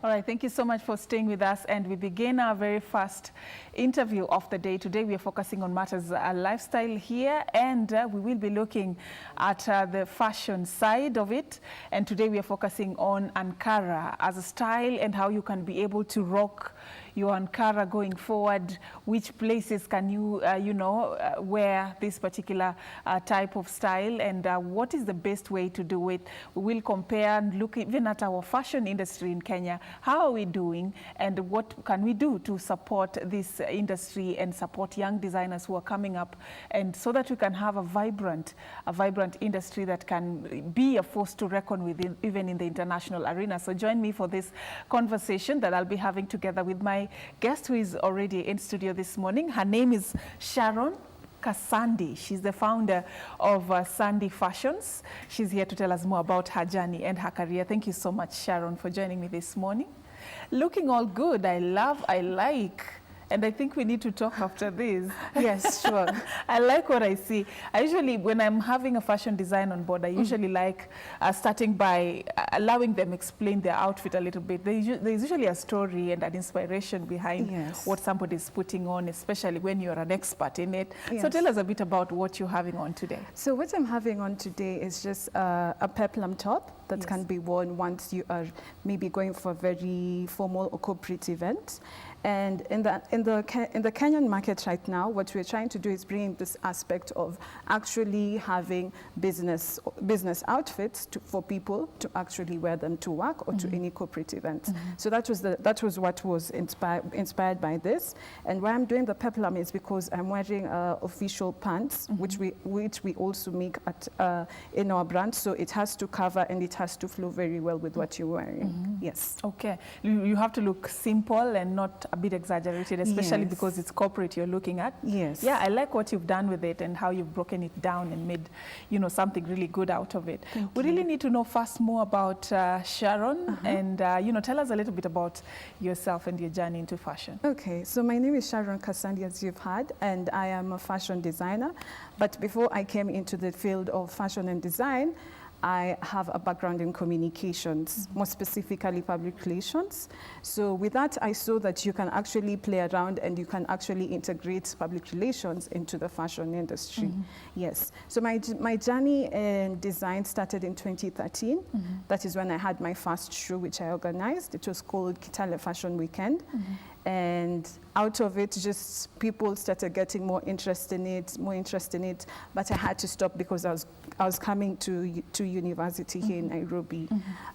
All right, thank you so much for staying with us. And we begin our very first interview of the day. Today we are focusing on matters lifestyle here, and we will be looking at the fashion side of it. And today we are focusing on Ankara as a style and how you can be able to rock your Ankara going forward. Which places can you, wear this particular type of style, and what is the best way to do it? We will compare and look even at our fashion industry in Kenya. How are we doing, and what can we do to support this industry and support young designers who are coming up, and so that we can have a vibrant industry that can be a force to reckon with even in the international arena. So join me for this conversation that I'll be having together with my guest who is already in studio this morning. Her name is Sharon Kasandi. She's the founder of Sandy Fashions. She's here to tell us more about her journey and her career. Thank you so much, Sharon, for joining me this morning. Looking all good. I like. And I think we need to talk after this. Yes, sure. I like what I see. I usually, when I'm having a fashion design on board, I usually like starting by allowing them explain their outfit a little bit. There's usually a story and an inspiration behind what somebody's putting on, especially when you're an expert in it. Yes. So tell us a bit about what you're having on today. So what I'm having on today is just a peplum top that can be worn once you are maybe going for a very formal or corporate event. And in the Kenyan market right now, what we're trying to do is bring this aspect of actually having business outfits for people to actually wear them to work or to any corporate event. So that was what was inspired by this. And why I'm doing the peplum is because I'm wearing official pants, which we also make at in our brand. So it has to cover and it has to flow very well with what you're wearing. Yes. Okay. You have to look simple and not a bit exaggerated, especially because it's corporate you're looking at. Yes. Yeah, I like what you've done with it and how you've broken it down and made, something really good out of it. We really need to know first more about Sharon and, tell us a little bit about yourself and your journey into fashion. Okay, so my name is Sharon Kasandi, as you've heard, and I am a fashion designer. But before I came into the field of fashion and design, I have a background in communications, more specifically public relations. So with that, I saw that you can actually play around and you can actually integrate public relations into the fashion industry. Yes. So my journey in design started in 2013. That is when I had my first show, which I organized. It was called Kitale Fashion Weekend. And out of it, just people started getting more interest in it. But I had to stop because I was coming to university here in Nairobi.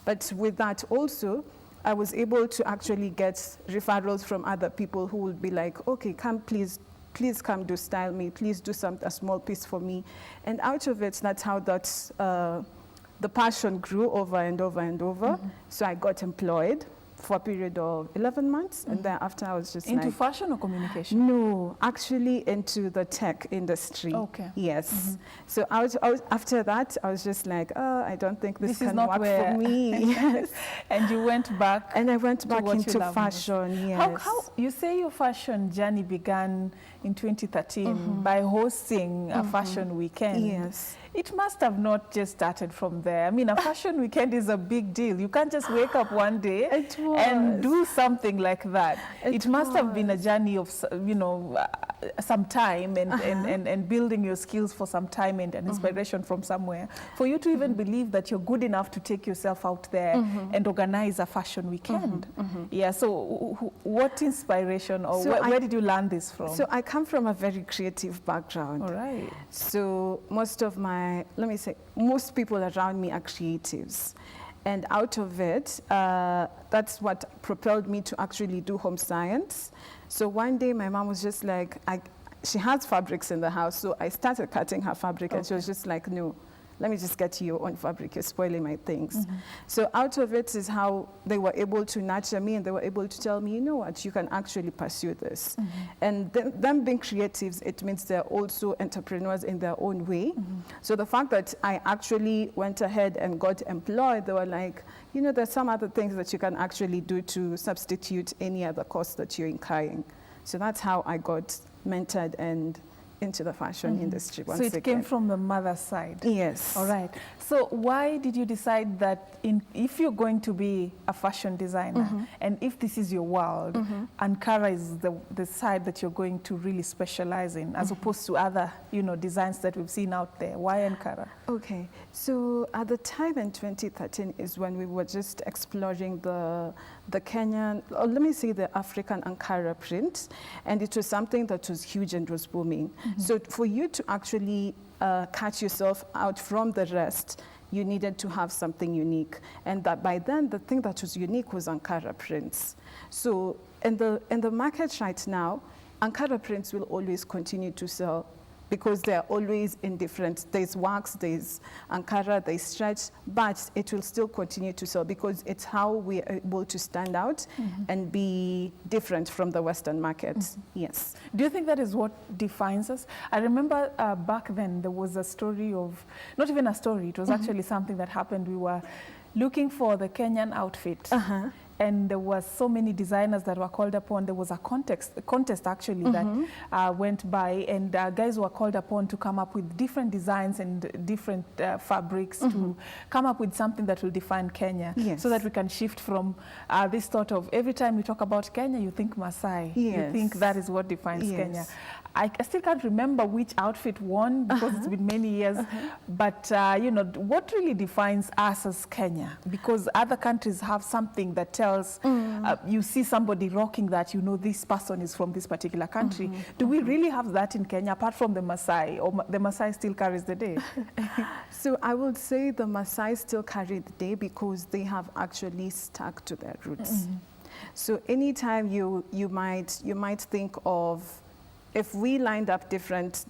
But with that also, I was able to actually get referrals from other people who would be like, okay, come please come do style me, please do a small piece for me. And out of it, that's how the passion grew over and over and over. So I got employed for a period of 11 months, and thereafter I was just into fashion or communication? No, actually into the tech industry. Okay. Yes. So I was after that, I was just like, oh, I don't think this can work for me. Yes. And you went back. And I went back into fashion. Most. Yes. How you say your fashion journey began in 2013 by hosting a fashion weekend? Yes. It must have not just started from there. I mean, a fashion weekend is a big deal. You can't just wake up one day and do something like that. It must have been a journey of, some time and building your skills for some time and an inspiration from somewhere for you to even believe that you're good enough to take yourself out there and organize a fashion weekend. Yeah, so what inspiration or where did you learn this from? So I come from a very creative background. All right. So most people around me are creatives. And out of it, that's what propelled me to actually do home science. So one day my mom was just like, she has fabrics in the house, so I started cutting her fabric and she was just like, no, let me just get you your own fabric, you're spoiling my things. So out of it is how they were able to nurture me and they were able to tell me, you know what, you can actually pursue this. And them being creatives, it means they're also entrepreneurs in their own way. So the fact that I actually went ahead and got employed, they were like, there's some other things that you can actually do to substitute any other cost that you're incurring. So that's how I got mentored and into the fashion industry once So again. it came from the mother's side? Yes. All right. So why did you decide that if you're going to be a fashion designer, and if this is your world, Ankara is the side that you're going to really specialize in, as opposed to other, designs that we've seen out there? Why Ankara? Okay. So at the time in 2013 is when we were just exploring the Kenyan, or let me say the African Ankara print, and it was something that was huge and was booming. So for you to actually cut yourself out from the rest, you needed to have something unique. And that by then, the thing that was unique was Ankara prints. So in the market right now, Ankara prints will always continue to sell because they're always in different, there's wax, there's Ankara, there's stretch, but it will still continue to sell because it's how we are able to stand out and be different from the Western market. Yes. Do you think that is what defines us? I remember back then there was a story of, not even a story, it was actually something that happened. We were looking for the Kenyan outfit. And there were so many designers that were called upon. There was a contest actually that went by, and guys were called upon to come up with different designs and different fabrics to come up with something that will define Kenya. Yes. So that we can shift from this thought of every time you talk about Kenya, you think Maasai. Yes. You think that is what defines Yes. Kenya. I still can't remember which outfit won because it's been many years. But, what really defines us as Kenya? Because other countries have something that tells, you see somebody rocking that, this person is from this particular country. Do we really have that in Kenya, apart from the Maasai, or the Maasai still carries the day? So I would say the Maasai still carry the day because they have actually stuck to their roots. So anytime you might think of, if we lined up different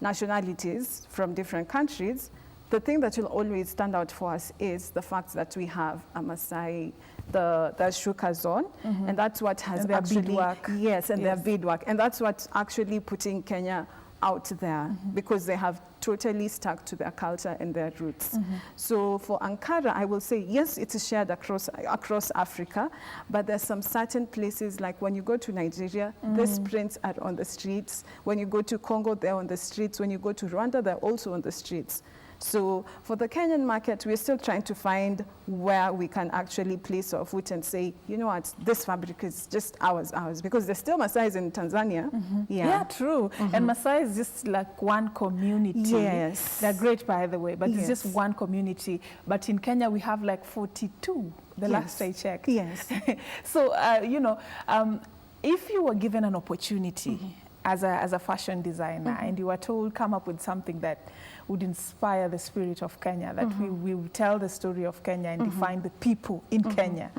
nationalities from different countries, the thing that will always stand out for us is the fact that we have a Maasai, the Shuka zone, and that's what has and their actually, beadwork. yes, and their beadwork, and that's what's actually putting Kenya out there because they have totally stuck to their culture and their roots. So for Ankara, I will say, yes, it is shared across Africa, but there's some certain places, like when you go to Nigeria, these prints are on the streets. When you go to Congo, they're on the streets. When you go to Rwanda, they're also on the streets. So for the Kenyan market, we're still trying to find where we can actually place our foot and say, you know what, this fabric is just ours, because there's still Maasai in Tanzania. Yeah, true. And Maasai is just like one community. Yes. They're great, by the way, but Yes. it's just one community. But in Kenya, we have like 42, the last I checked. Yes. So, if you were given an opportunity as a fashion designer and you were told, come up with something that would inspire the spirit of Kenya, that we will tell the story of Kenya and define the people in Kenya.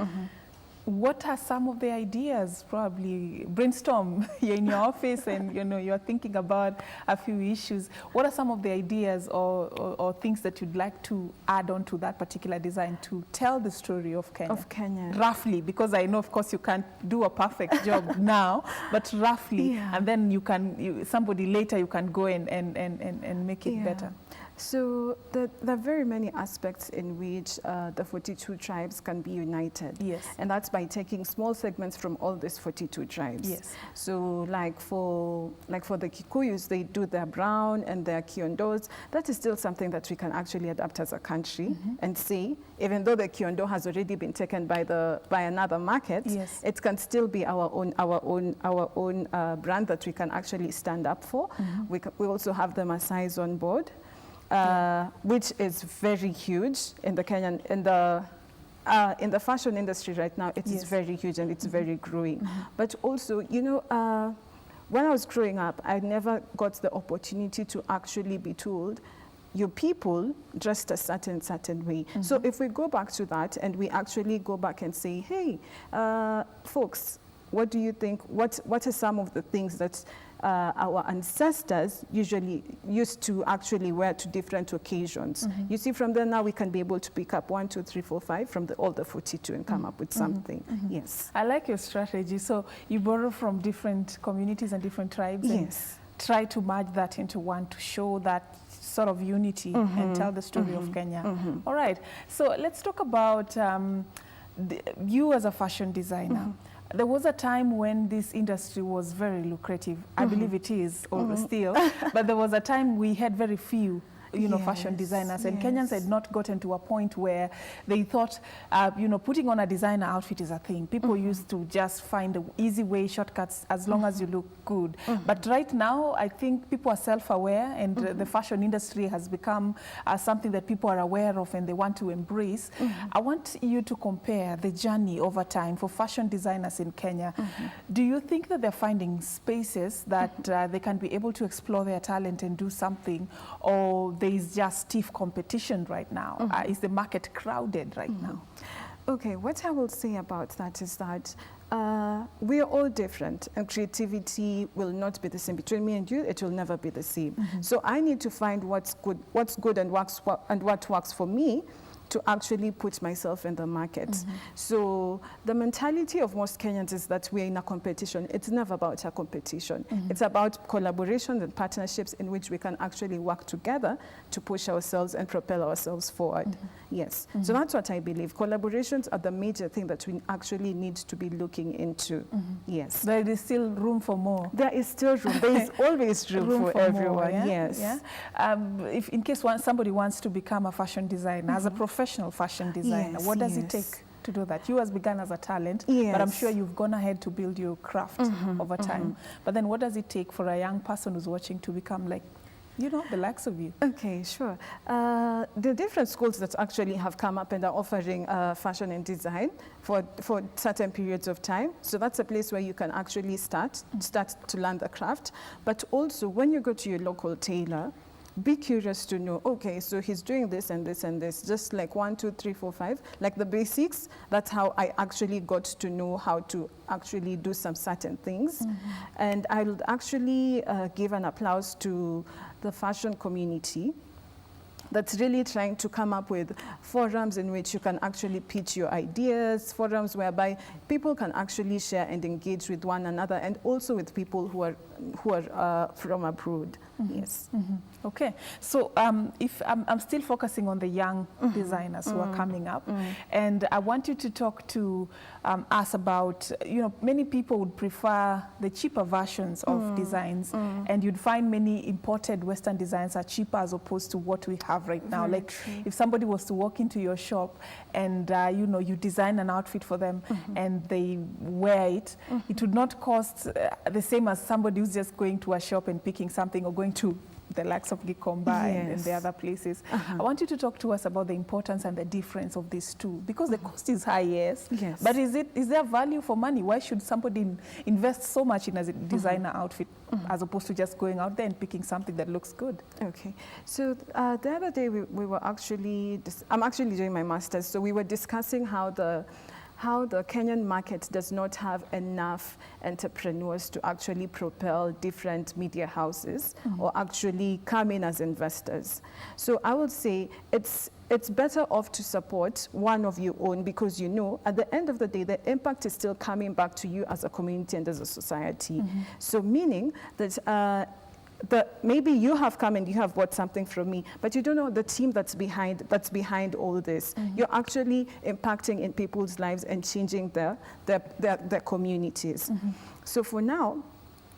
What are some of the ideas? Probably brainstorm. You're in your office and you're thinking about a few issues. What are some of the ideas or things that you'd like to add on to that particular design to tell the story of Kenya? Of Kenya. Roughly, because I know, of course, you can't do a perfect job now, but roughly, and then somebody later you can go and make it better. So there are very many aspects in which the 42 tribes can be united. Yes. And that's by taking small segments from all these 42 tribes. Yes. So like for the Kikuyus, they do their brown and their Kiondos. That is still something that we can actually adapt as a country and say, even though the Kiondo has already been taken by another market, Yes. it can still be our own brand that we can actually stand up for. We also have the Maasais on board. Which is very huge in the Kenyan, in the fashion industry right now. It is very huge and it's very growing. But also, when I was growing up, I never got the opportunity to actually be told, your people dressed a certain way. So if we go back to that and we actually go back and say, hey, folks, what do you think? What are some of the things that our ancestors usually used to actually wear to different occasions? You see, from there now we can be able to pick up 1, 2, 3, 4, 5 from all the 42 and come up with something. Yes. I like your strategy. So you borrow from different communities and different tribes and try to merge that into one to show that sort of unity and tell the story of Kenya. All right. So let's talk about you as a fashion designer. There was a time when this industry was very lucrative. I believe it is or still, but there was a time we had very few fashion designers, and Kenyans had not gotten to a point where they thought, putting on a designer outfit is a thing. People used to just find an easy way, shortcuts, as long as you look good. But right now, I think people are self-aware, and the fashion industry has become something that people are aware of and they want to embrace. I want you to compare the journey over time for fashion designers in Kenya. Do you think that they're finding spaces that they can be able to explore their talent and do something, or there is just stiff competition right now? Is the market crowded right now? Okay, what I will say about that is that we are all different, and creativity will not be the same. Between me and you, it will never be the same. So I need to find what's good and what works for me to actually put myself in the market. So the mentality of most Kenyans is that we're in a competition. It's never about a competition. It's about collaborations and partnerships in which we can actually work together to push ourselves and propel ourselves forward. Yes. So that's what I believe. Collaborations are the major thing that we actually need to be looking into. Yes. There is still room for more. There is still room. There is always room for everyone. More, yeah? Yes. Yeah. If in case somebody wants to become a fashion designer, as a professional fashion designer, what does it take to do that? You has begun as a talent, but I'm sure you've gone ahead to build your craft over time. But then what does it take for a young person who's watching to become like, the likes of you? Okay, sure. The different schools that actually have come up and are offering fashion and design for certain periods of time. So that's a place where you can actually start to learn the craft. But also when you go to your local tailor, be curious to know, okay, so he's doing this and this and this, just like 1, 2, 3, 4, 5, like the basics. That's how I actually got to know how to actually do some certain things. And I would actually give an applause to the fashion community that's really trying to come up with forums in which you can actually pitch your ideas, forums whereby people can actually share and engage with one another, and also with people who are from abroad. Yes. Okay, so if I'm still focusing on the young designers who are coming up, and I want you to talk to us about, many people would prefer the cheaper versions of designs, and you'd find many imported Western designs are cheaper as opposed to what we have right now. Like if somebody was to walk into your shop and you design an outfit for them and they wear it, it would not cost the same as somebody who's just going to a shop and picking something, or going to the likes of Gikomba and the other places. I want you to talk to us about the importance and the difference of these two, because the cost is high, yes. But is there value for money? Why should somebody invest so much in a designer outfit as opposed to just going out there and picking something that looks good? Okay, so the other day we were actually, I'm actually doing my master's, so we were discussing how the Kenyan market does not have enough entrepreneurs to actually propel different media houses or actually come in as investors. So I would say it's better off to support one of your own, because at the end of the day, the impact is still coming back to you as a community and as a society. So meaning that maybe you have come and you have bought something from me, but you don't know the team that's behind all this. You're actually impacting in people's lives and changing their communities. So for now,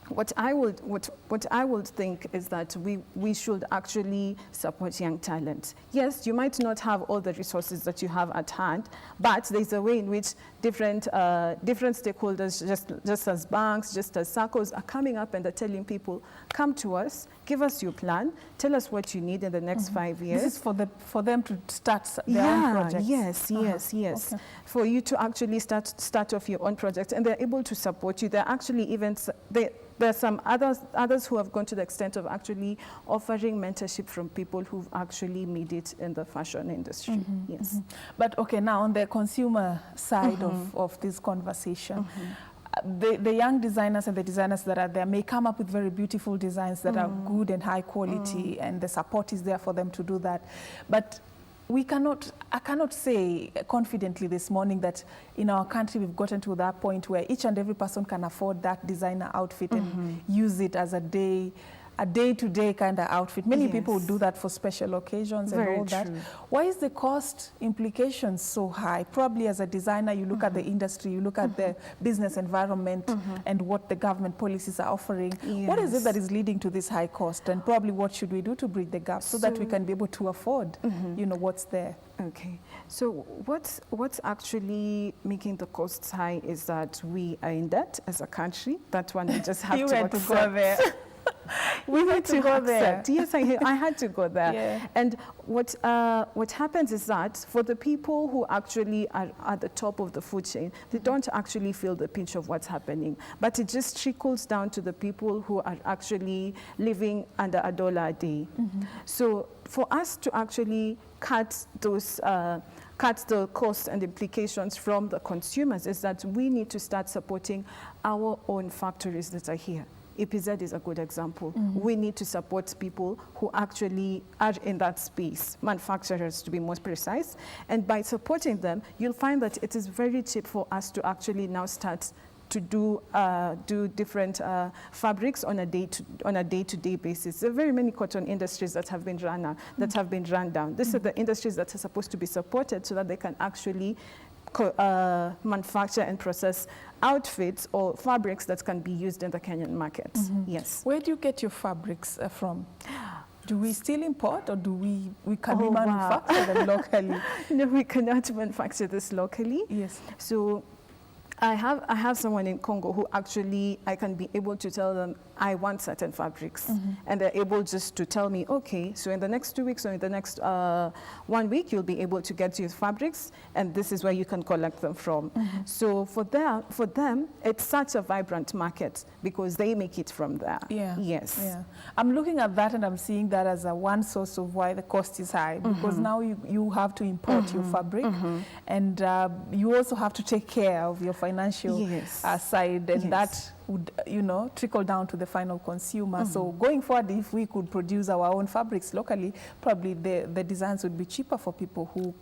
what I would think is that we should actually support young talent. Yes, you might not have all the resources that you have at hand, but there's a way in which different stakeholders, just as banks, just as SACCOs, are coming up and are telling people, come to us, give us your plan, tell us what you need in the next 5 years. This is for them to start their own projects. Yes. Okay. For you to actually start off your own project, and they're able to support you. They're actually there are some others who have gone to the extent of actually offering mentorship from people who've actually made it in the fashion industry. Yes. But okay, now on the consumer side of this conversation, the young designers and the designers that are there may come up with very beautiful designs that are good and high quality, and the support is there for them to do that. But I cannot say confidently this morning that in our country we've gotten to that point where each and every person can afford that designer outfit and use it as a day a day-to-day kind of outfit. Many Yes. people do that for special occasions and Very all that. true. Why is the cost implications so high? Probably as a designer, you look at the industry, you look at the business environment and what the government policies are offering. What is it Yes. that is leading to this high cost? And probably what should we do to bridge the gap so that we So- can be able to afford, you know, what's there? Okay, so what's actually making the costs high is that we are in debt as a country. That one we just have You to had to accept. go there. We had had to to go there. accept. Yes, I had to go there. Yeah. And what happens is that for the people who actually are at the top of the food chain, they don't actually feel the pinch of what's happening. But it just trickles down to the people who are actually living under $1 a day. So for us to actually cut those cut the costs and implications from the consumers is that we need to start supporting our own factories that are here. EPZ is a good example. We need to support people who actually are in that space, manufacturers to be more precise. And by supporting them, you'll find that it is very cheap for us to actually now start to do different fabrics on a day-to-day basis. There are very many cotton industries that have been run down. These are the industries that are supposed to be supported so that they can actually manufacture and process outfits or fabrics that can be used in the Kenyan market. Yes. Where do you get your fabrics from? Do we still import, or do we can we Oh, wow. manufacture them locally? No, we cannot manufacture this locally. Yes. So I have someone in Congo who actually I can be able to tell them I want certain fabrics, and they're able just to tell me, okay, so in the next 2 weeks or in the next 1 week, you'll be able to get your fabrics, and this is where you can collect them from. So for them, it's such a vibrant market because they make it from there. Yeah. Yes. Yeah. I'm looking at that and I'm seeing that as one source of why the cost is high, because now you have to import your fabric, and you also have to take care of your financial Yes. side, and Yes. that would, you know, trickle down to the final consumer. So going forward, if we could produce our own fabrics locally, probably the designs would be cheaper for people who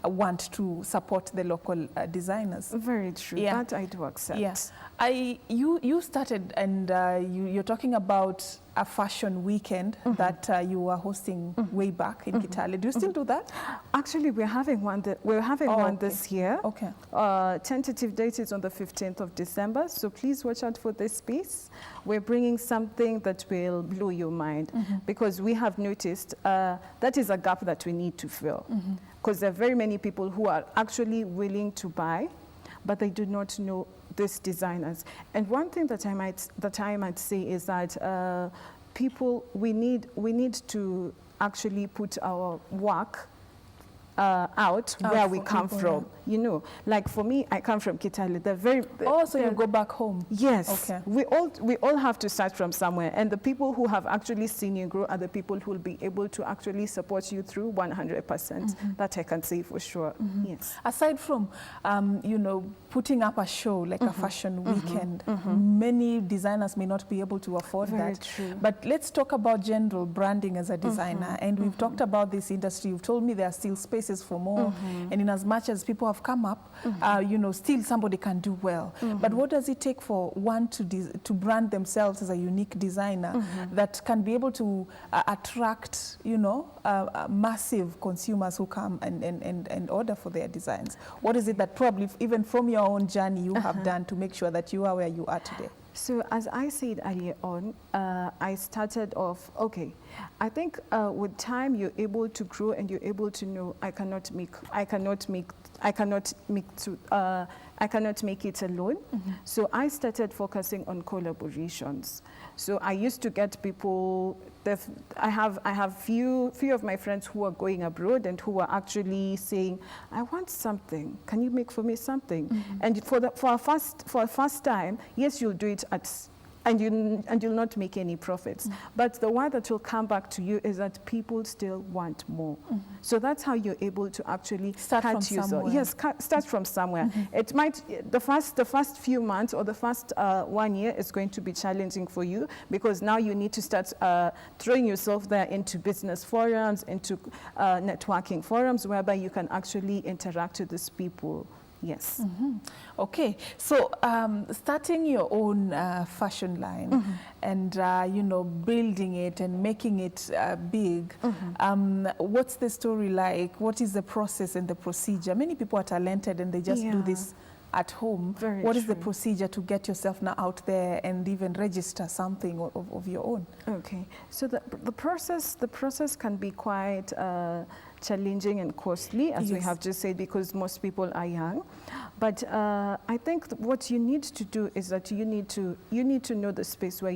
want to support the local designers. Very true. Yeah. That I do accept. Yes. You started, and you're talking about a fashion weekend that you were hosting way back in Kitale. Do you still do that? Actually, we're having one. We're having Oh, one okay. this year. Okay. Tentative date is on the 15th of December, so please watch out for this piece. We're bringing something that will blow your mind, because we have noticed that is a gap that we need to fill. Because there are very many people who are actually willing to buy, but they do not know these designers. And one thing that I might say is that people, we need to actually put our work out where we for come people, from. You know, like for me, I come from Kitale. So you go back home? Yes. Okay. We all have to start from somewhere, and the people who have actually seen you grow are the people who will be able to actually support you through 100%. That I can say for sure. Yes. Aside from, you know, putting up a show like a fashion weekend, many designers may not be able to afford Very that. true. But let's talk about general branding as a designer. And we've talked about this industry. You've told me there are still spaces for more. And in as much as people have come up, you know, still somebody can do well. But what does it take for one to brand themselves as a unique designer that can be able to attract, you know, massive consumers who come and order for their designs? What is it that probably, even from your own journey, you have done to make sure that you are where you are today? So as I said earlier on, I started off, okay, I think with time you're able to grow and you're able to know I cannot make it alone. So I started focusing on collaborations. So I used to get people, I have few of my friends who are going abroad and who are actually saying, I want something, can you make for me something? And for a first time, yes, you'll do it and you'll not make any profits. But the one that will come back to you is that people still want more. So that's how you're able to actually Start from somewhere. Yes, start from somewhere. It might, the first few months or the first 1 year is going to be challenging for you, because now you need to start throwing yourself there into business forums, into networking forums, whereby you can actually interact with these people. Yes. Okay, so starting your own fashion line and you know, building it and making it big, what's the story like? What is the process and the procedure? Many people are talented and they just do this at home. Very What is the true. procedure to get yourself now out there and even register something of your own? Okay, so the process can be quite challenging and costly, as we have just said, because most people are young. But I think what you need to do is that you need to know the space where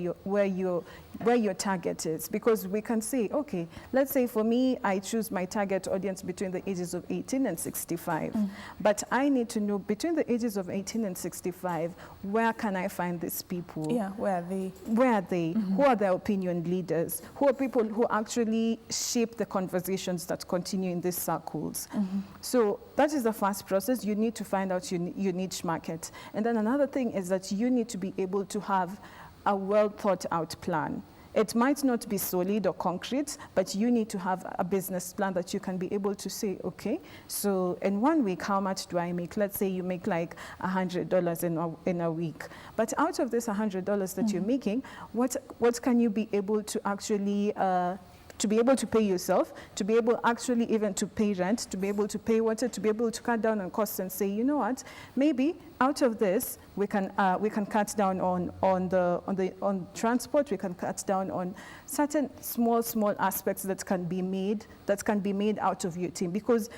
your target is, because we can say, okay, let's say for me, I choose my target audience between the ages of 18 and 65. But I need to know between the ages of 18 and 65, where can I find these people? Yeah, where are they? Where are they? Who are their opinion leaders? Who are people who actually shape the conversations that continue in these circles? So that is the first process. You need to find out your niche market. And then another thing is that you need to be able to have a well thought out plan. It might not be solid or concrete, but you need to have a business plan that you can be able to say, okay, so in 1 week, how much do I make? Let's say you make like $100 in a week. But out of this $100 that you're making, what can you be able to actually to be able to pay yourself, to be able actually even to pay rent, to be able to pay water, to be able to cut down on costs and say, you know what, maybe out of this we can cut down on transport, we can cut down on certain small aspects that can be made out of your team, because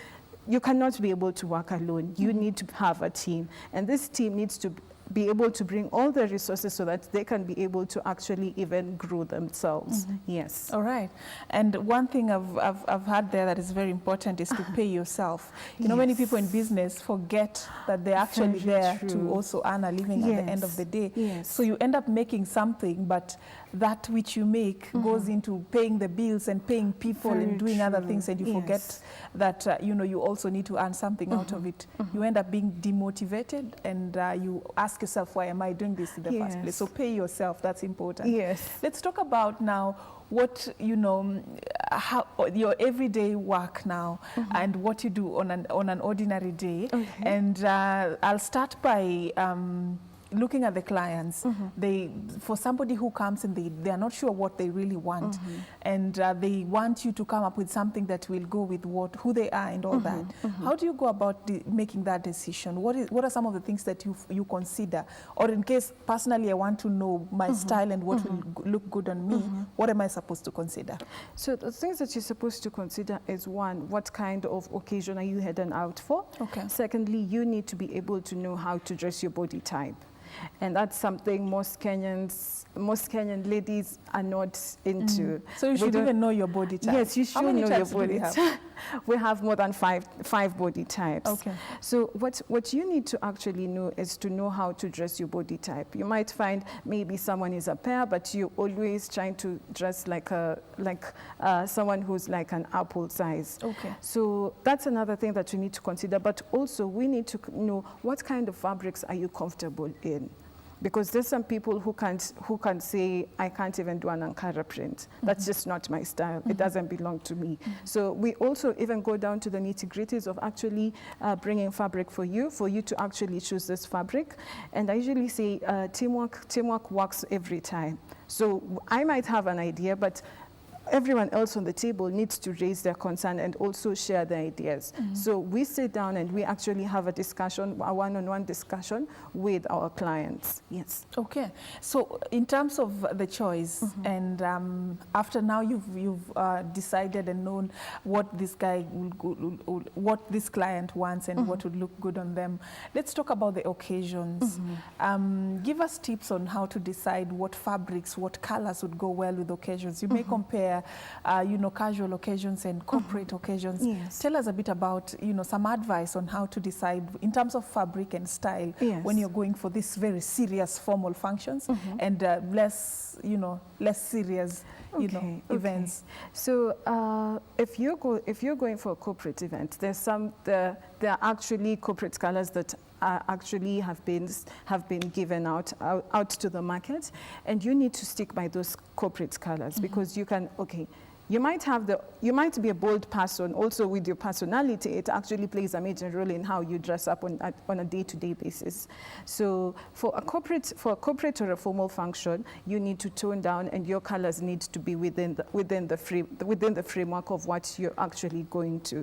you cannot be able to work alone. You need to have a team, and this team needs to be able to bring all the resources so that they can be able to actually even grow themselves. Yes. All right. And one thing I've had there that is very important is to pay yourself. You know, many people in business forget that they're actually there to also earn a living at the end of the day. Yes. So you end up making something, but that which you make goes into paying the bills and paying people and doing other things, and you forget that you know, you also need to earn something out of it. You end up being demotivated, and you ask yourself, why am I doing this in the first place? So pay yourself, that's important. Yes. Let's talk about now what, you know, how your everyday work now and what you do on an ordinary day. And I'll start by looking at the clients. For somebody who comes and they are not sure what they really want, and they want you to come up with something that will go with who they are and all that. How do you go about making that decision? What are some of the things that you consider? Or in case personally I want to know my style and what will look good on me, what am I supposed to consider? So the things that you're supposed to consider is, one, what kind of occasion are you heading out for? Secondly, you need to be able to know how to dress your body type. And that's something most Kenyan ladies are not into. So you should even know your body type. Yes, you should know your body type. We have more than five body types. So what you need to actually know is to know how to dress your body type. You might find maybe someone is a pear, but you're always trying to dress like someone who's like an apple size. So that's another thing that you need to consider. But also we need to know what kind of fabrics are you comfortable in. Because there's some people who can say, I can't even do an Ankara print. That's just not my style. It doesn't belong to me. So we also even go down to the nitty-gritties of actually bringing fabric for you to actually choose this fabric. And I usually say teamwork works every time. So I might have an idea, but everyone else on the table needs to raise their concern and also share their ideas. So we sit down and we actually have a discussion, a one-on-one discussion with our clients. Yes. Okay. So in terms of the choice, and after now you've decided and known what this guy what this client wants and what would look good on them. Let's talk about the occasions. Give us tips on how to decide what fabrics, what colors would go well with occasions. You may compare you know, casual occasions and corporate occasions. Tell us a bit about, you know, some advice on how to decide in terms of fabric and style when you're going for these very serious formal functions and less serious, you know, events. So if you're going for a corporate event, there are actually corporate colors that actually have been given out to the market, and you need to stick by those corporate colors because you You might be a bold person. Also, with your personality, it actually plays a major role in how you dress up on a day-to-day basis. So, for a corporate or a formal function, you need to tone down, and your colors need to be within the framework of what you're actually going to.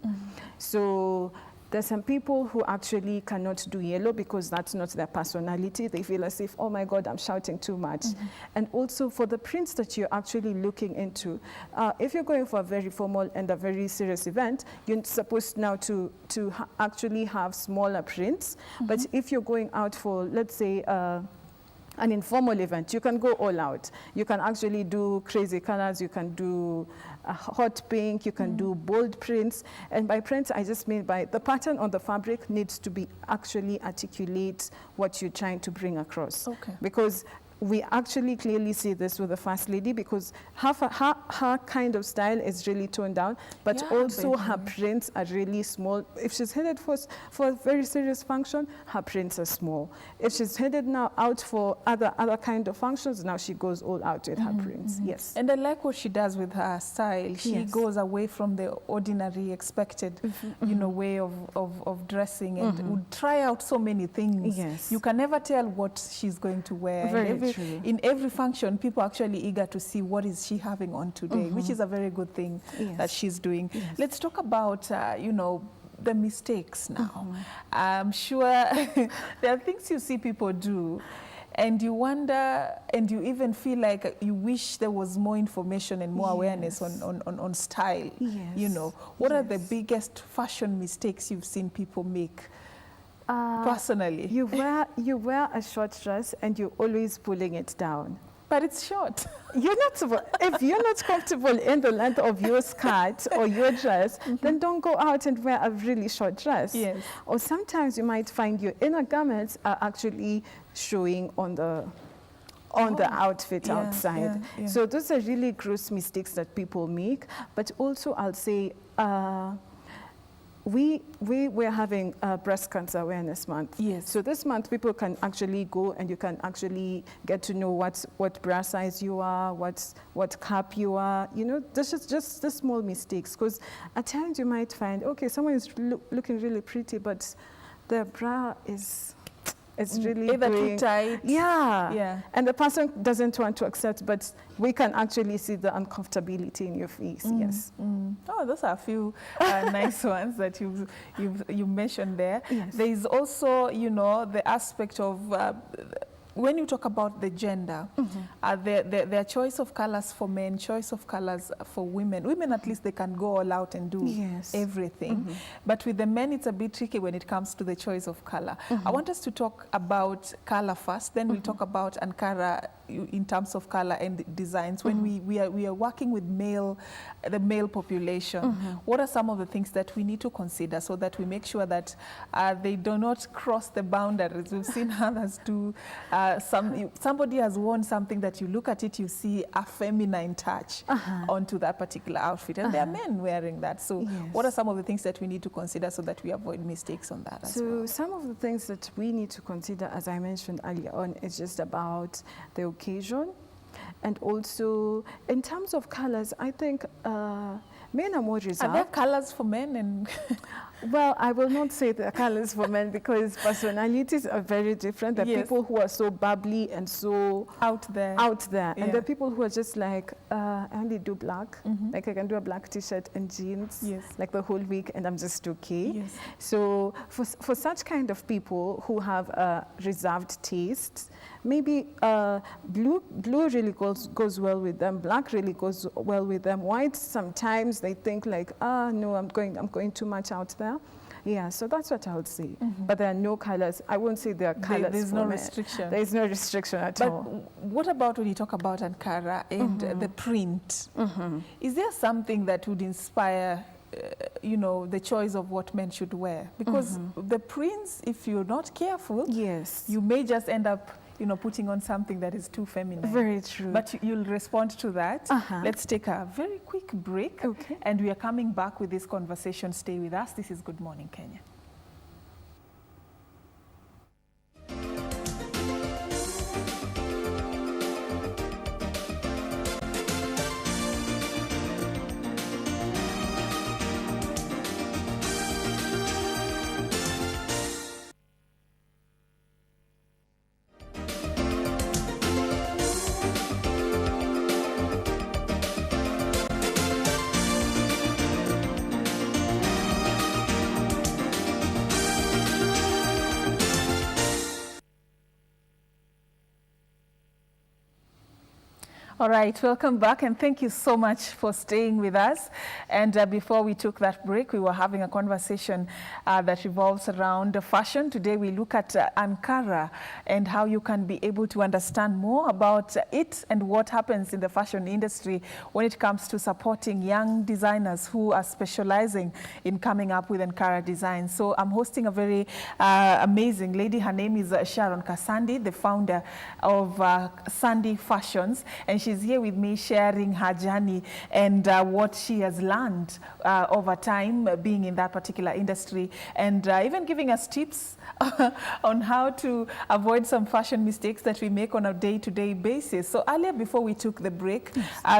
So. There's some people who actually cannot do yellow because that's not their personality. They feel as if, oh my God, I'm shouting too much. And also for the prints that you're actually looking into, if you're going for a very formal and a very serious event, you're supposed now to actually have smaller prints. But if you're going out for, let's say, an informal event, you can go all out. You can actually do crazy colors, you can do a hot pink, you can do bold prints. And by prints, I just mean by the pattern on the fabric needs to be actually articulate what you're trying to bring across. Okay. Because we actually clearly see this with the First Lady, because her kind of style is really toned down, but also her prints are really small. If she's headed for a very serious function, her prints are small. If she's headed now out for other kind of functions, now she goes all out with her prints. Yes. And I like what she does with her style. She goes away from the ordinary, expected, you know, way of dressing, and would try out so many things. Yes. You can never tell what she's going to wear. Very true. In every function, people are actually eager to see what is she having on today, which is a very good thing that she's doing. Yes. Let's talk about, you know, the mistakes now. I'm sure there are things you see people do, and you wonder, and you even feel like you wish there was more information and more awareness on style. Yes. You know, what are the biggest fashion mistakes you've seen people make? Personally, you wear a short dress and you're always pulling it down. But it's short. You're not, if you're not comfortable in the length of your skirt or your dress, then don't go out and wear a really short dress. Yes. Or sometimes you might find your inner garments are actually showing on the outfit outside. So those are really gross mistakes that people make. But also I'll say, we're having Breast Cancer Awareness Month. Yes. So this month, people can actually go and you can actually get to know what bra size you are, what cup you are. You know, this is just the small mistakes. Because at times you might find, okay, someone is looking really pretty, but their bra is really either too tight. Yeah. And the person doesn't want to accept, but we can actually see the uncomfortability in your face. Yes. Oh, those are a few nice ones that you mentioned there. Yes. There is also, you know, the aspect of when you talk about the gender, their choice of colors for men, choice of colors for women. Women, at least, they can go all out and do everything. But with the men, it's a bit tricky when it comes to the choice of color. I want us to talk about color first, then we'll talk about Ankara in terms of color and designs. When we are working with the male population, what are some of the things that we need to consider so that we make sure that they do not cross the boundaries? We've seen others do. Somebody has worn something that you look at it, you see a feminine touch onto that particular outfit, and there are men wearing that. So what are some of the things that we need to consider so that we avoid mistakes on that as well? So some of the things that we need to consider, as I mentioned earlier on, is just about the occasion. And also, in terms of colors, I think men are more reserved. Are there colors for men? And well, I will not say the colors for men because personalities are very different. There are people who are so bubbly and so out there. And there are people who are just like, I only do black. Like I can do a black t-shirt and jeans like the whole week and I'm just okay. So for such kind of people who have reserved tastes, maybe blue really goes well with them. Black really goes well with them. White, sometimes they think like, no, I'm going too much out there. Yeah, so that's what I would say. But there are no colors. I won't say there are colors. There's no restriction. There is no restriction at all. But what about when you talk about Ankara and the print? Is there something that would inspire you know, the choice of what men should wear? Because the prints, if you're not careful, you may just end up, you know, putting on something that is too feminine. Very true. But you'll respond to that. Let's take a very quick break. And we are coming back with this conversation. Stay with us. This is Good Morning Kenya. All right, welcome back, and thank you so much for staying with us. And before we took that break, we were having a conversation that revolves around fashion. Today we look at Ankara and how you can be able to understand more about it and what happens in the fashion industry when it comes to supporting young designers who are specializing in coming up with Ankara designs. So I'm hosting a very amazing lady. Her name is Sharon Kasandi, the founder of Sandy Fashions, and she's here with me sharing her journey and what she has learned over time being in that particular industry, and even giving us tips on how to avoid some fashion mistakes that we make on a day-to-day basis. So earlier, before we took the break,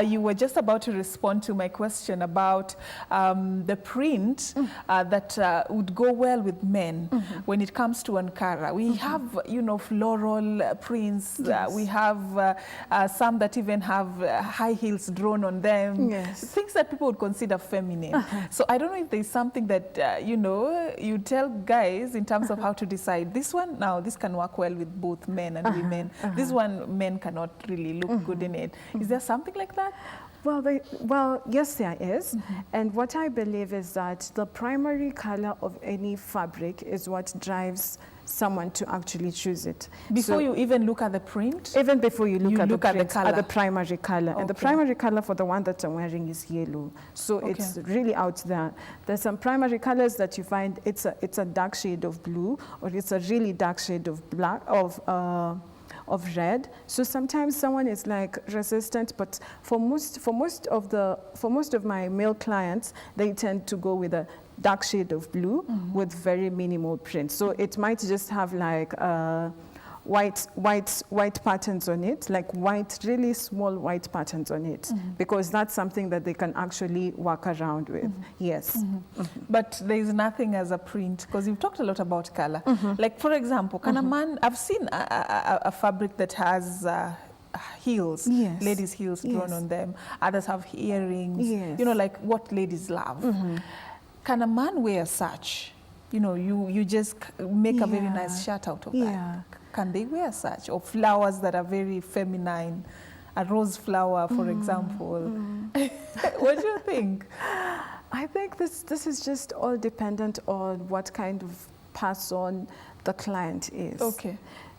you were just about to respond to my question about the print that would go well with men when it comes to Ankara. We have, you know, floral prints. We have some that even have high heels drawn on them. Things that people would consider feminine. So I don't know if there's something that, you know, you tell guys in terms of how to decide this one, now this can work well with both men and women. This one, men cannot really look good in it. Is there something like that? Well, yes, there is. And what I believe is that the primary color of any fabric is what drives someone to actually choose it. Before you even look at the print? Even before you look at the print, at the primary color. And the primary color for the one that I'm wearing is yellow. So it's really out there. There's some primary colors that you find it's a dark shade of blue, or it's a really dark shade of black, of red. So sometimes someone is like resistant, but for most of my male clients, they tend to go with a dark shade of blue with very minimal print. So it might just have like white patterns on it, like really small white patterns on it, because that's something that they can actually work around with. Yes. But there is nothing as a print, because you've talked a lot about color. Like, for example, can a man, I've seen a fabric that has heels, ladies' heels drawn on them. Others have earrings, you know, like what ladies love. Can a man wear such? You know, you just make a very nice shirt out of that. Can they wear such? Or flowers that are very feminine, a rose flower, for example. What do you think? I think this is just all dependent on what kind of person the client is.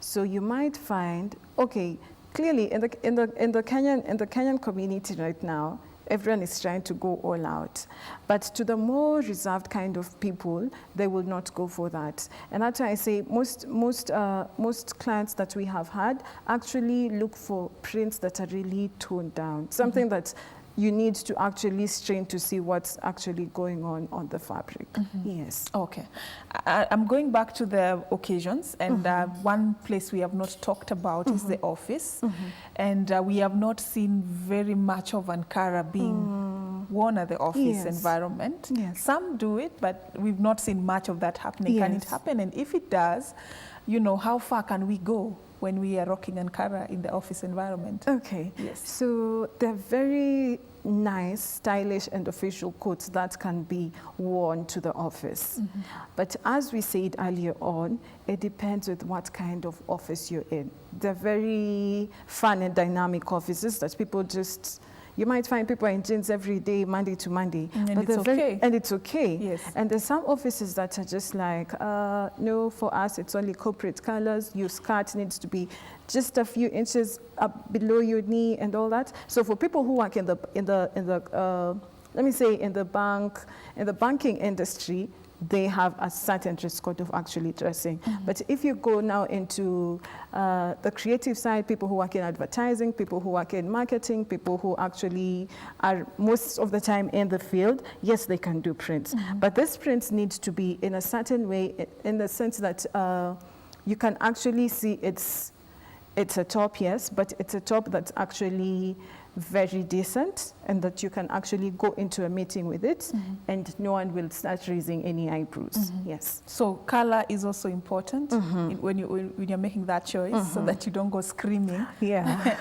So you might find, clearly in the Kenyan community right now, everyone is trying to go all out. But to the more reserved kind of people, they will not go for that. And that's why I say most clients that we have had actually look for prints that are really toned down, something that you need to actually strain to see what's actually going on the fabric. Yes. Okay. I'm going back to the occasions, and one place we have not talked about is the office. And we have not seen very much of Ankara being worn at the office environment. Some do it, but we've not seen much of that happening. Can it happen? And if it does, you know, how far can we go when we are rocking Ankara in the office environment? So they're very nice, stylish, and official coats that can be worn to the office. But as we said earlier on, it depends with what kind of office you're in. They're very fun and dynamic offices that people just, you might find people in jeans every day, Monday to Monday. And it's okay. And it's okay. And there's some offices that are just like, no, for us, it's only corporate colors. Your skirt needs to be just a few inches up below your knee and all that. So for people who work in the let me say in the banking industry, they have a certain dress code of actually dressing. But if you go now into the creative side, people who work in advertising, people who work in marketing, people who actually are most of the time in the field, yes, they can do prints. But this prints needs to be in a certain way, in the sense that you can actually see it's a top, yes, but it's a top that's actually very decent and that you can actually go into a meeting with it and no one will start raising any eyebrows. Yes. So color is also important when you're making that choice, so that you don't go screaming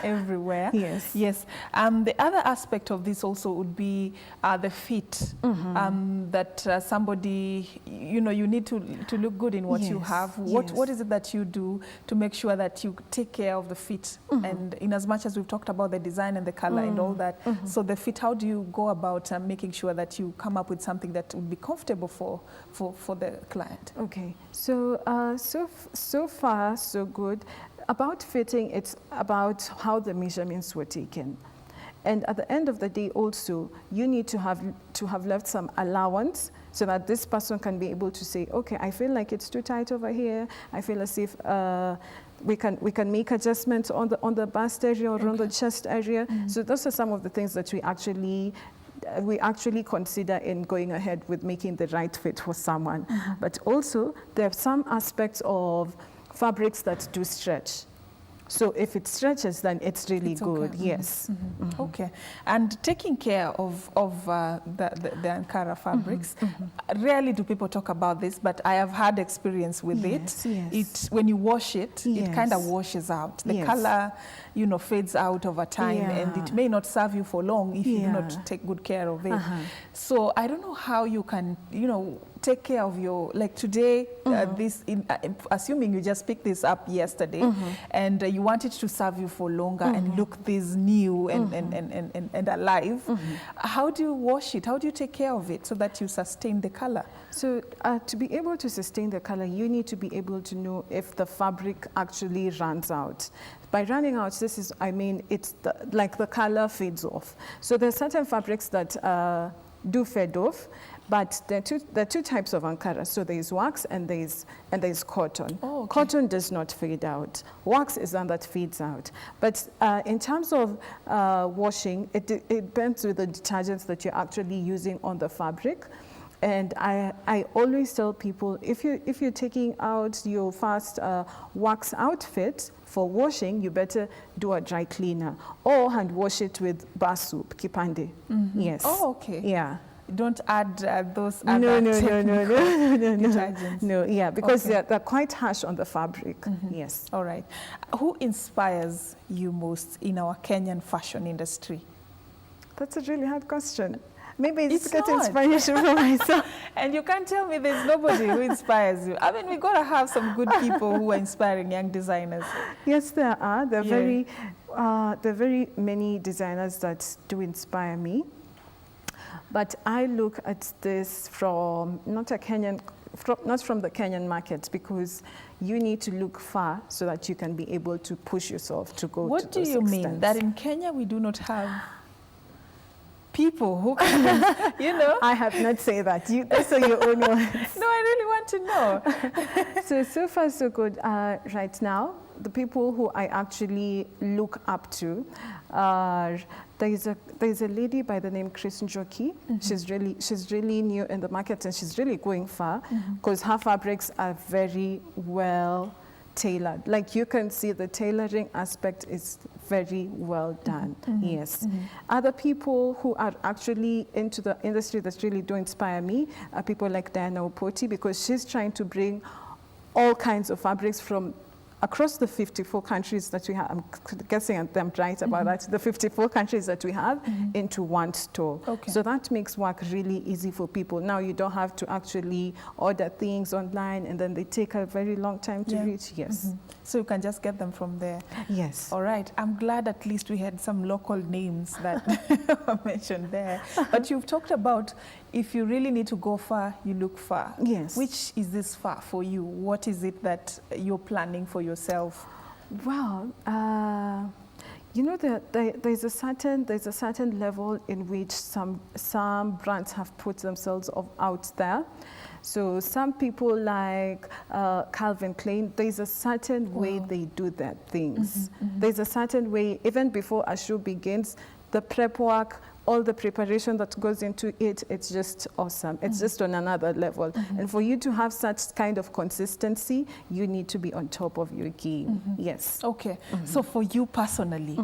everywhere. Yes. Yes. The other aspect of this also would be the fit. That somebody, you know, you need to look good in what you have. What is it that you do to make sure that you take care of the fit? And in as much as we've talked about the design and the color and all that, so the fit, how do you go about making sure that you come up with something that would be comfortable for the client? Okay, so so far so good. About fitting, it's about how the measurements were taken. And at the end of the day also, you need to have left some allowance so that this person can be able to say, okay, I feel like it's too tight over here. I feel as if we can make adjustments on the bust area or on the chest area. So those are some of the things that we actually consider in going ahead with making the right fit for someone. But also, there are some aspects of fabrics that do stretch. So if it stretches, then it's really good. Okay. Yes. Okay. And taking care of the Ankara fabrics, rarely do people talk about this, but I have had experience with it. Yes. When you wash it, it kind of washes out. The color, you know, fades out over time, and it may not serve you for long if you do not take good care of it. So I don't know how you can, you know, take care of your, like today, assuming you just picked this up yesterday, and you want it to serve you for longer and look this new and alive, how do you wash it? How do you take care of it so that you sustain the color? So to be able to sustain the color, you need to be able to know if the fabric actually runs out. By running out, this is, I mean, it's like the color fades off. So there's certain fabrics that do fade off. But there are two types of Ankara. So there is wax and there is cotton. Oh, okay. Cotton does not fade out. Wax is one that fades out. But in terms of washing, it depends with the detergents that you're actually using on the fabric. And I always tell people, if you're taking out your first wax outfit for washing, you better do a dry cleaner or hand wash it with bar soap, kipande. Yes. Oh, okay. Yeah. Don't add those other detergents. No, yeah, because they're quite harsh on the fabric. Yes. All right. Who inspires you most in our Kenyan fashion industry? That's a really hard question. Maybe it's get inspiration from myself. And you can't tell me there's nobody who inspires you. I mean, we got to have some good people who are inspiring young designers. Yes, there are. There are very many designers that do inspire me. But I look at this from not from the Kenyan market, because you need to look far so that you can be able to push yourself to go to those extents. What do you mean? That in Kenya we do not have people who can, you know? I have not said that. Those are your own words. No, I really want to know. So far so good. Right now, the people who I actually look up to are, there's a lady by the name Chris Njoki. She's really new in the market and she's really going far because her fabrics are very well tailored. Like you can see the tailoring aspect is very well done. Yes. Other people who are actually into the industry that really do inspire me are people like Diana Opoti, because she's trying to bring all kinds of fabrics from across the 54 countries that we have. I'm guessing I'm right about that. The 54 countries that we have into one store. Okay. So that makes work really easy for people. Now you don't have to actually order things online and then they take a very long time to reach. Yes. So you can just get them from there. Yes. All right. I'm glad at least we had some local names that were mentioned there. But you've talked about if you really need to go far, you look far. Yes. Which is this far for you? What is it that you're planning for yourself? Well, you know, there's a certain level in which some brands have put themselves out there. So some people like Calvin Klein, there's a certain way they do their things. There's a certain way, even before a show begins, the prep work, all the preparation that goes into it, it's just awesome. It's just on another level. And for you to have such kind of consistency, you need to be on top of your game. Yes. Okay. So for you personally,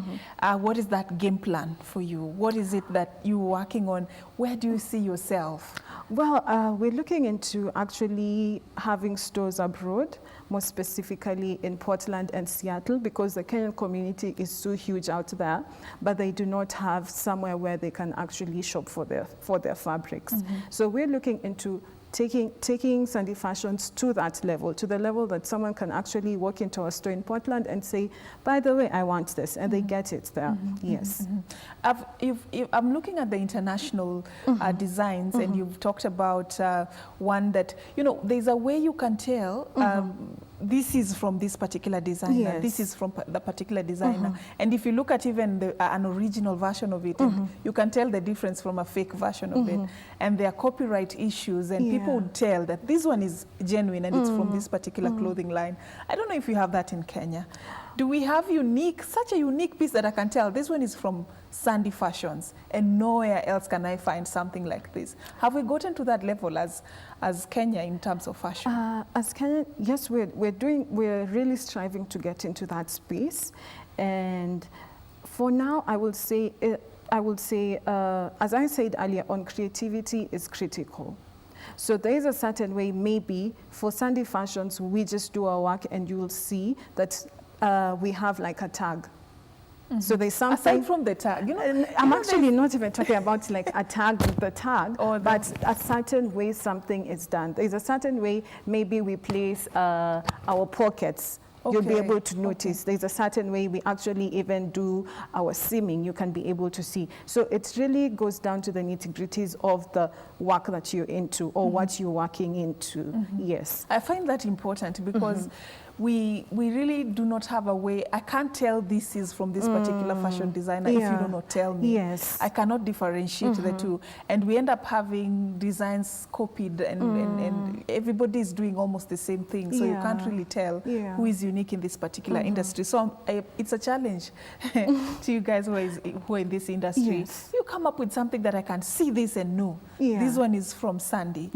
what is that game plan for you? What is it that you're working on? Where do you see yourself? Well, we're looking into actually having stores abroad, more specifically in Portland and Seattle, because the Kenyan community is so huge out there, but they do not have somewhere where they can actually shop for their fabrics. So we're looking into taking Sandy Fashions to that level, to the level that someone can actually walk into a store in Portland and say, by the way, I want this, and they get it there. Yes. I'm looking at the international designs, and you've talked about one that, there's a way you can tell this is from this particular designer, this is from the particular designer. And if you look at even an original version of it, you can tell the difference from a fake version of it. And there are copyright issues, and people would tell that this one is genuine and it's from this particular clothing line. I don't know if you have that in Kenya. Do we have such a unique piece that I can tell this one is from Sandy Fashions and nowhere else can I find something like this? Have we gotten to that level as Kenya in terms of fashion? As Kenya, yes, we're really striving to get into that space. And for now, I will say, as I said earlier on, creativity is critical. So there is a certain way, maybe for Sandy Fashions, we just do our work and you will see that we have like a tag. So there's something. Aside from the tag, I'm actually not even talking about like a tag with the tag, but a certain way something is done. There's a certain way maybe we place our pockets. You'll be able to notice. There's a certain way we actually even do our seaming. You can be able to see. So it really goes down to the nitty-gritties of the work that you're into or what you're working into. Yes. I find that important because we really do not have a way. I can't tell this is from this particular fashion designer if you do not tell me. Yes. I cannot differentiate the two. And we end up having designs copied and everybody is doing almost the same thing. So you can't really tell who is unique in this particular industry. So it's a challenge to you guys who are in this industry. Yes. You come up with something that I can see this and know. This one is from Sandy.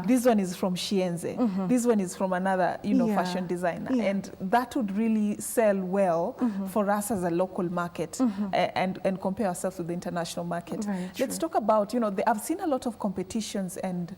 This one is from Shienze. This one is from another, fashion designer. And that would really sell well for us as a local market and compare ourselves with the international market. Let's talk about, I've seen a lot of competitions and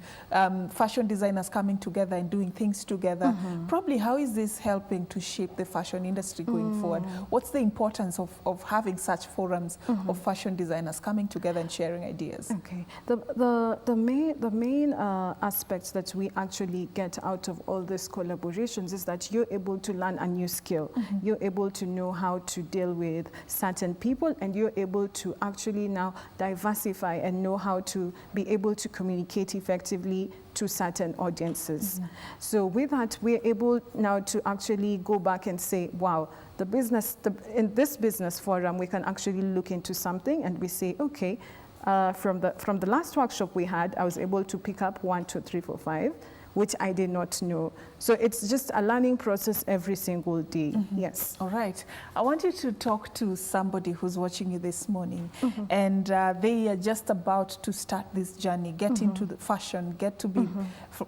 fashion designers coming together and doing things together. Probably how is this helping to shape the fashion industry going forward? What's the importance of having such forums of fashion designers coming together and sharing ideas? Okay. The main aspects that we actually get out of all these collaborations is that you're able to learn a new skill. You're able to know how to deal with certain people, and you're able to actually now diversify and know how to be able to communicate effectively to certain audiences. So with that, we're able now to actually go back and say, wow, in this business forum, we can actually look into something and we say, okay, from the last workshop we had, I was able to pick up 1, 2, 3, 4, 5, which I did not know. So it's just a learning process every single day. Yes. All right. I want you to talk to somebody who's watching you this morning and they are just about to start this journey, get into the fashion, get to be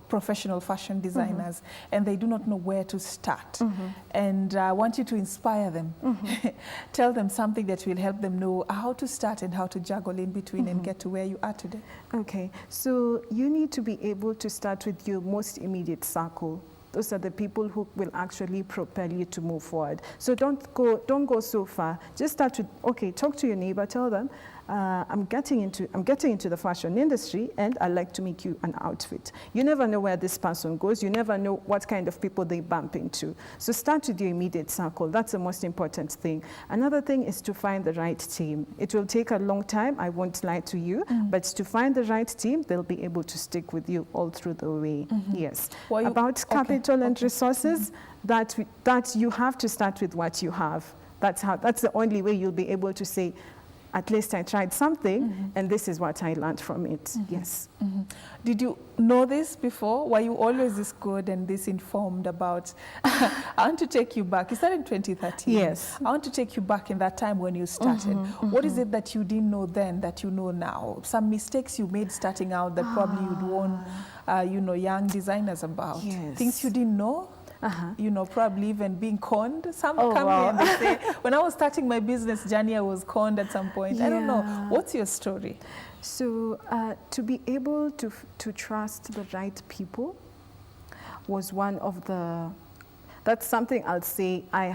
professional fashion designers, and they do not know where to start. And I want you to inspire them. Tell them something that will help them know how to start and how to juggle in between and get to where you are today. Okay. So you need to be able to start with your most immediate circle. Those are the people who will actually propel you to move forward. So don't go so far. Just start with, okay, talk to your neighbor, tell them, I'm getting into the fashion industry and I'd like to make you an outfit. You never know where this person goes. You never know what kind of people they bump into. So start with your immediate circle. That's the most important thing. Another thing is to find the right team. It will take a long time, I won't lie to you, but to find the right team, they'll be able to stick with you all through the way. Yes. Well, about capital and resources, that you have to start with what you have. That's the only way you'll be able to say, at least I tried something, and this is what I learned from it. Yes. Did you know this before? Were you always this good and this informed about? I want to take you back. You started in 2013. Yes. I want to take you back in that time when you started. What is it that you didn't know then that you know now? Some mistakes you made starting out that probably you'd warn, you know, young designers about. Yes. Things you didn't know. You know, probably even being conned. Some come wow. here and they say, when I was starting my business journey, I was conned at some point. I don't know. What's your story? So to be able to trust the right people was one of the, that's something I'll say I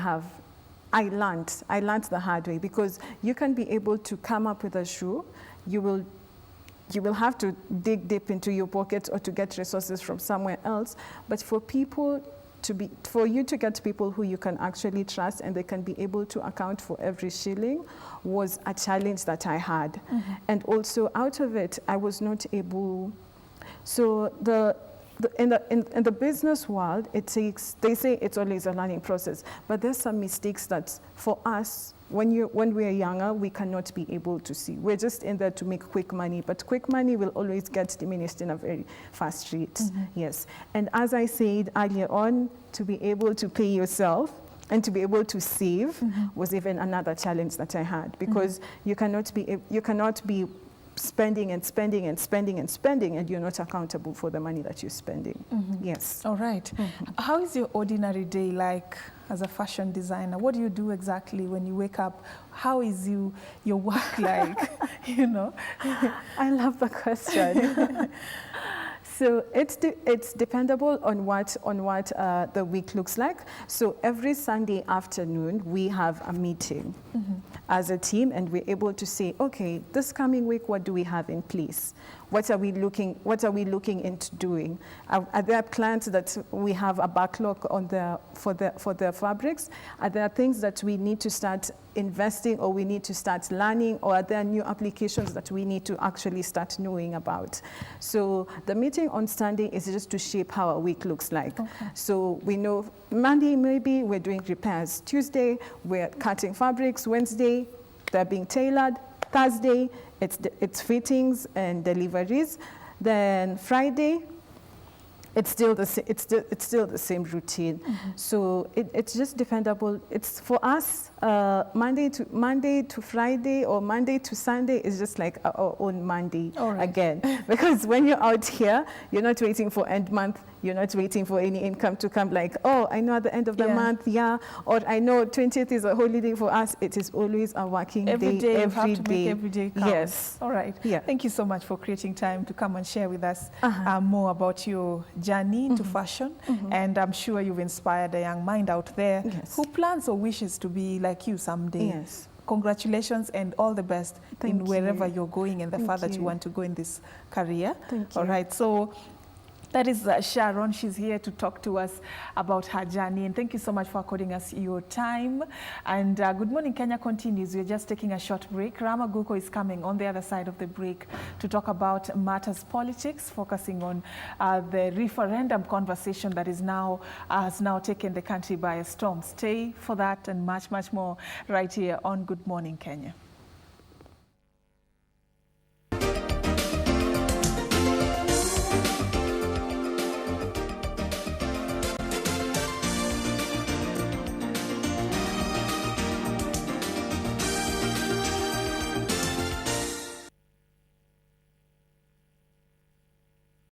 learned the hard way, because you can be able to come up with a shoe, you will have to dig deep into your pockets or to get resources from somewhere else, but for you to get people who you can actually trust and they can be able to account for every shilling was a challenge that I had. And also out of it, I was not able, so in the business world, they say it's always a learning process, but there's some mistakes that for us, when we're younger, we cannot be able to see. We're just in there to make quick money, but quick money will always get diminished in a very fast rate. Yes. And as I said earlier on, to be able to pay yourself and to be able to save was even another challenge that I had, because you cannot be spending and spending and spending and spending, and you're not accountable for the money that you're spending. Yes. All right. How is your ordinary day like as a fashion designer? What do you do exactly when you wake up? How is your work like? You know? I love the question. So it's dependable on what the week looks like. So every Sunday afternoon we have a meeting as a team, and we're able to say, okay, this coming week, what do we have in place? What are we looking into doing? Are there clients that we have a backlog for their fabrics? Are there things that we need to start investing, or we need to start learning, or are there new applications that we need to actually start knowing about? So the meeting on Sunday is just to shape how our week looks like. So we know Monday maybe we're doing repairs. Tuesday we're cutting fabrics. Wednesday they're being tailored. Thursday it's fittings and deliveries. Then Friday it's still the same routine. So it's just dependable. It's for us Monday to Friday, or Monday to Sunday is just like our own Monday again. Because when you're out here, you're not waiting for end month. You're not waiting for any income to come, like, oh, I know at the end of the month, or I know 20th is a holiday for us. It is always a working day, every day. You have to make every day count. Yes. All right. Yeah. Thank you so much for creating time to come and share with us more about your journey into fashion. And I'm sure you've inspired a young mind out there who plans or wishes to be like you someday. Yes. Congratulations and all the best in wherever you're going and the far that you want to go in this career. Thank you. All right. So that is Sharon. She's here to talk to us about her journey. And thank you so much for according us your time. And Good Morning Kenya continues. We're just taking a short break. Rama Guko is coming on the other side of the break to talk about matters politics, focusing on the referendum conversation that is has now taken the country by a storm. Stay for that and much, much more right here on Good Morning Kenya.